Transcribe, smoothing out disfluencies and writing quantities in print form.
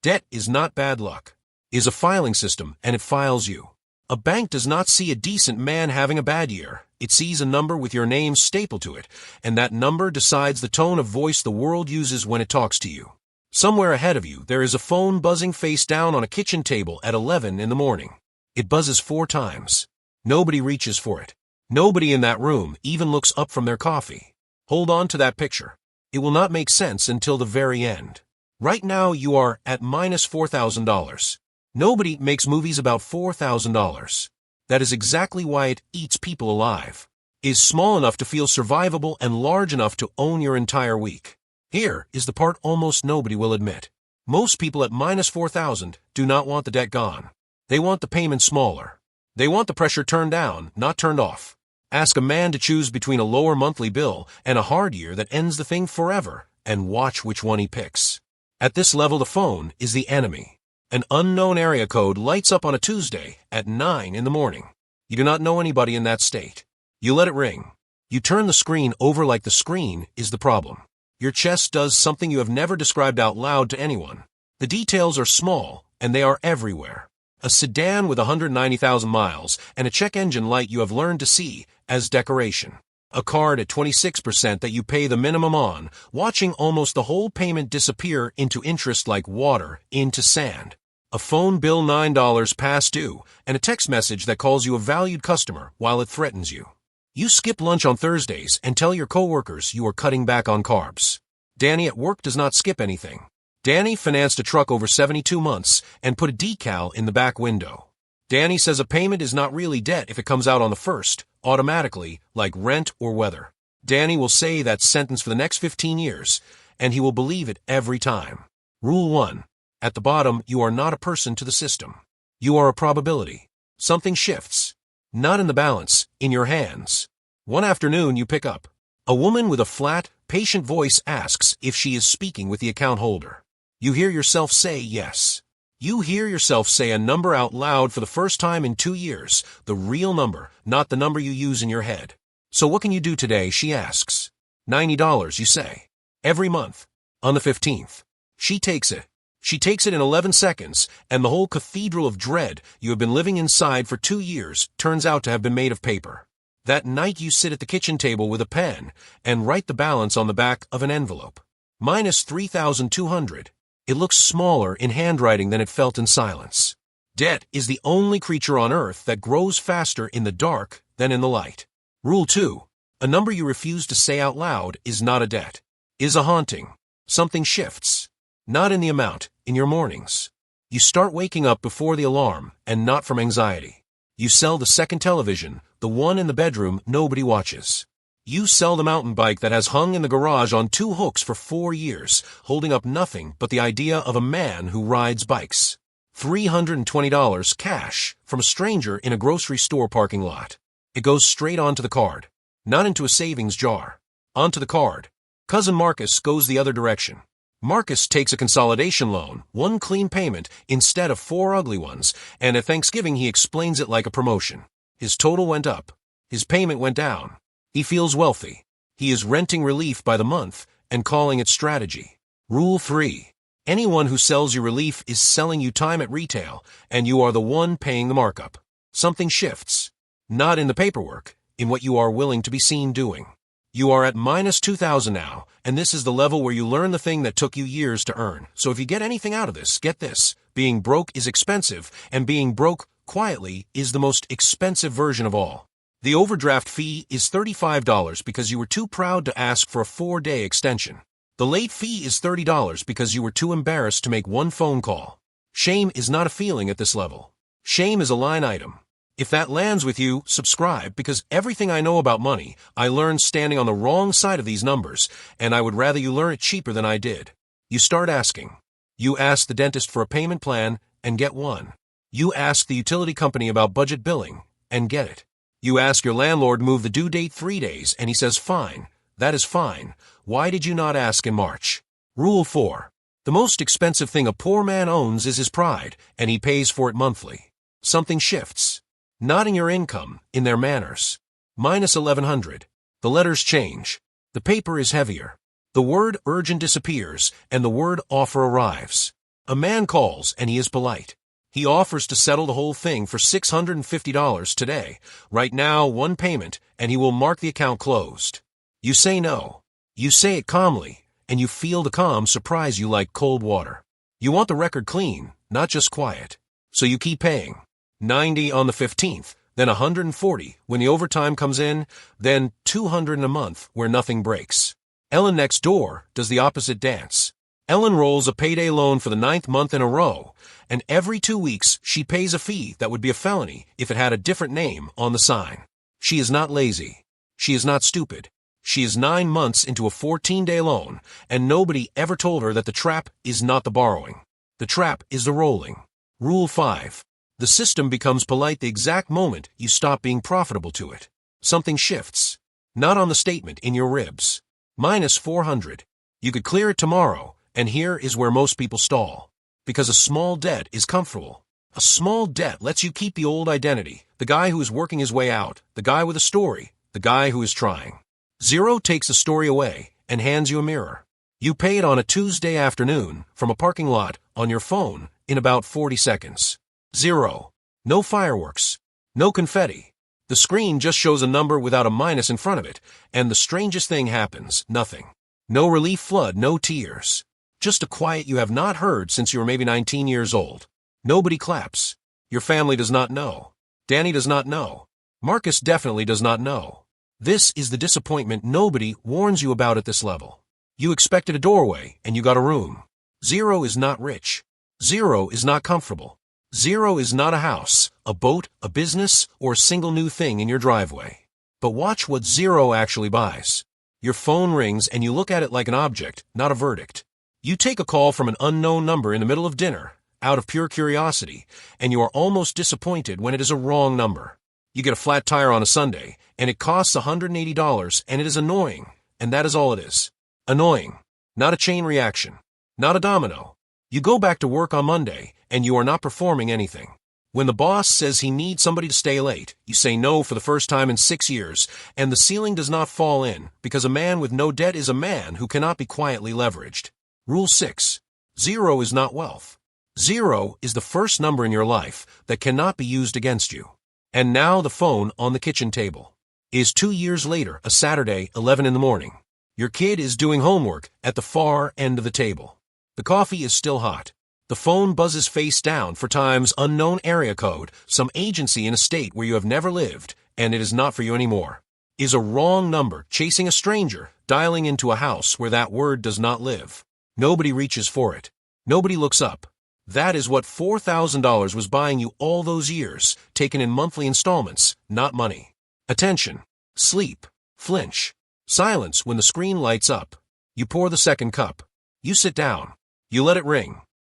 Debt is not bad luck. It is a filing system, and it files you. A bank does not see a decent man having a bad year. It sees a number with your name stapled to it, and that number decides the tone of voice the world uses when it talks to you. Somewhere ahead of you, there is a phone buzzing face down on a kitchen table at 11 in the morning. It buzzes 4 times. Nobody reaches for it. Nobody in that room even looks up from their coffee. Hold on to that picture. It will not make sense until the very end. Right now, you are at minus $4,000. Nobody makes movies about $4,000. That is exactly why it eats people alive. It is small enough to feel survivable and large enough to own your entire week. Here is the part almost nobody will admit. Most people at minus 4,000 do not want the debt gone. They want the payment smaller. They want the pressure turned down, not turned off. Ask a man to choose between a lower monthly bill and a hard year that ends the thing forever, and watch which one he picks. At this level, the phone is the enemy. An unknown area code lights up on a Tuesday at 9 in the morning. You do not know anybody in that state. You let it ring. You turn the screen over like the screen is the problem. Your chest does something you have never described out loud to anyone. The details are small, and they are everywhere. A sedan with 190,000 miles and a check engine light you have learned to see as decoration. A card at 26% that you pay the minimum on, watching almost the whole payment disappear into interest like water into sand. A phone bill $9 past due, and a text message that calls you a valued customer while it threatens you. You skip lunch on Thursdays and tell your coworkers you are cutting back on carbs. Danny at work does not skip anything. Danny financed a truck over 72 months and put a decal in the back window. Danny says a payment is not really debt if it comes out on the 1st, automatically, like rent or weather. Danny will say that sentence for the next 15 years, and he will believe it every time. Rule 1. At the bottom, you are not a person to the system. You are a probability. Something shifts. Not in the balance, in your hands. One afternoon, you pick up. A woman with a flat, patient voice asks if she is speaking with the account holder. You hear yourself say yes. You hear yourself say a number out loud for the first time in 2 years, the real number, not the number you use in your head. So what can you do today, she asks. $90, you say. Every month. On the 15th. She takes it. She takes it in 11 seconds, and the whole cathedral of dread you have been living inside for 2 years turns out to have been made of paper. That night you sit at the kitchen table with a pen and write the balance on the back of an envelope. Minus 3,200. It looks smaller in handwriting than it felt in silence. Debt is the only creature on earth that grows faster in the dark than in the light. Rule 2. A number you refuse to say out loud is not a debt. Is a haunting. Something shifts. Not in the amount, in your mornings. You start waking up before the alarm, and not from anxiety. You sell the second television, the one in the bedroom nobody watches. You sell the mountain bike that has hung in the garage on 2 hooks for 4 years, holding up nothing but the idea of a man who rides bikes. $320 cash from a stranger in a grocery store parking lot. It goes straight onto the card. Not into a savings jar. Onto the card. Cousin Marcus goes the other direction. Marcus takes a consolidation loan, 1 clean payment, instead of 4 ugly ones, and at Thanksgiving he explains it like a promotion. His total went up. His payment went down. He feels wealthy. He is renting relief by the month and calling it strategy. Rule 3. Anyone who sells you relief is selling you time at retail, and you are the one paying the markup. Something shifts. Not in the paperwork, in what you are willing to be seen doing. You are at minus 2,000 now, and this is the level where you learn the thing that took you years to earn. So if you get anything out of this, get this. Being broke is expensive, and being broke quietly is the most expensive version of all. The overdraft fee is $35 because you were too proud to ask for a 4-day extension. The late fee is $30 because you were too embarrassed to make 1 phone call. Shame is not a feeling at this level. Shame is a line item. If that lands with you, subscribe, because everything I know about money, I learned standing on the wrong side of these numbers, and I would rather you learn it cheaper than I did. You start asking. You ask the dentist for a payment plan and get one. You ask the utility company about budget billing and get it. You ask your landlord move the due date 3 days, and he says fine. That is fine. Why did you not ask in March? Rule 4. The most expensive thing a poor man owns is his pride, and he pays for it monthly. Something shifts. Not in your income, in their manners. Minus 1,100. The letters change. The paper is heavier. The word urgent disappears, and the word offer arrives. A man calls and he is polite. He offers to settle the whole thing for $650 today. Right now, one payment, and he will mark the account closed. You say no. You say it calmly, and you feel the calm surprise you like cold water. You want the record clean, not just quiet. So you keep paying. 90 on the 15th, then 140 when the overtime comes in, then 200 in a month where nothing breaks. Ellen next door does the opposite dance. Ellen rolls a payday loan for the 9th month in a row, and every 2 weeks she pays a fee that would be a felony if it had a different name on the sign. She is not lazy. She is not stupid. She is 9 months into a 14-day loan, and nobody ever told her that the trap is not the borrowing. The trap is the rolling. Rule 5. The system becomes polite the exact moment you stop being profitable to it. Something shifts. Not on the statement, in your ribs. Minus 400. You could clear it tomorrow, and here is where most people stall. Because a small debt is comfortable. A small debt lets you keep the old identity, the guy who is working his way out, the guy with a story, the guy who is trying. Zero takes the story away and hands you a mirror. You pay it on a Tuesday afternoon from a parking lot on your phone in about 40 seconds. Zero. No fireworks. No confetti. The screen just shows a number without a minus in front of it, and the strangest thing happens, nothing. No relief flood, no tears. Just a quiet you have not heard since you were maybe 19 years old. Nobody claps. Your family does not know. Danny does not know. Marcus definitely does not know. This is the disappointment nobody warns you about at this level. You expected a doorway, and you got a room. Zero is not rich. Zero is not comfortable. Zero is not a house, a boat, a business, or a single new thing in your driveway. But watch what zero actually buys. Your phone rings and you look at it like an object, not a verdict. You take a call from an unknown number in the middle of dinner, out of pure curiosity, and you are almost disappointed when it is a wrong number. You get a flat tire on a Sunday, and it costs $180, and it is annoying, and that is all it is. Annoying. Not a chain reaction. Not a domino. You go back to work on Monday, and you are not performing anything. When the boss says he needs somebody to stay late, you say no for the first time in 6 years, and the ceiling does not fall in, because a man with no debt is a man who cannot be quietly leveraged. Rule 6. Zero is not wealth. Zero is the first number in your life that cannot be used against you. And now the phone on the kitchen table. Is 2 years later, a Saturday, 11 in the morning. Your kid is doing homework at the far end of the table. The coffee is still hot. The phone buzzes face down for Time's unknown area code, some agency in a state where you have never lived, and it is not for you anymore. Is a wrong number chasing a stranger, dialing into a house where that word does not live. Nobody reaches for it. Nobody looks up. That is what $4,000 was buying you all those years, taken in monthly installments, not money. Attention. Sleep. Flinch. Silence when the screen lights up. You pour the second cup. You sit down. You let it ring.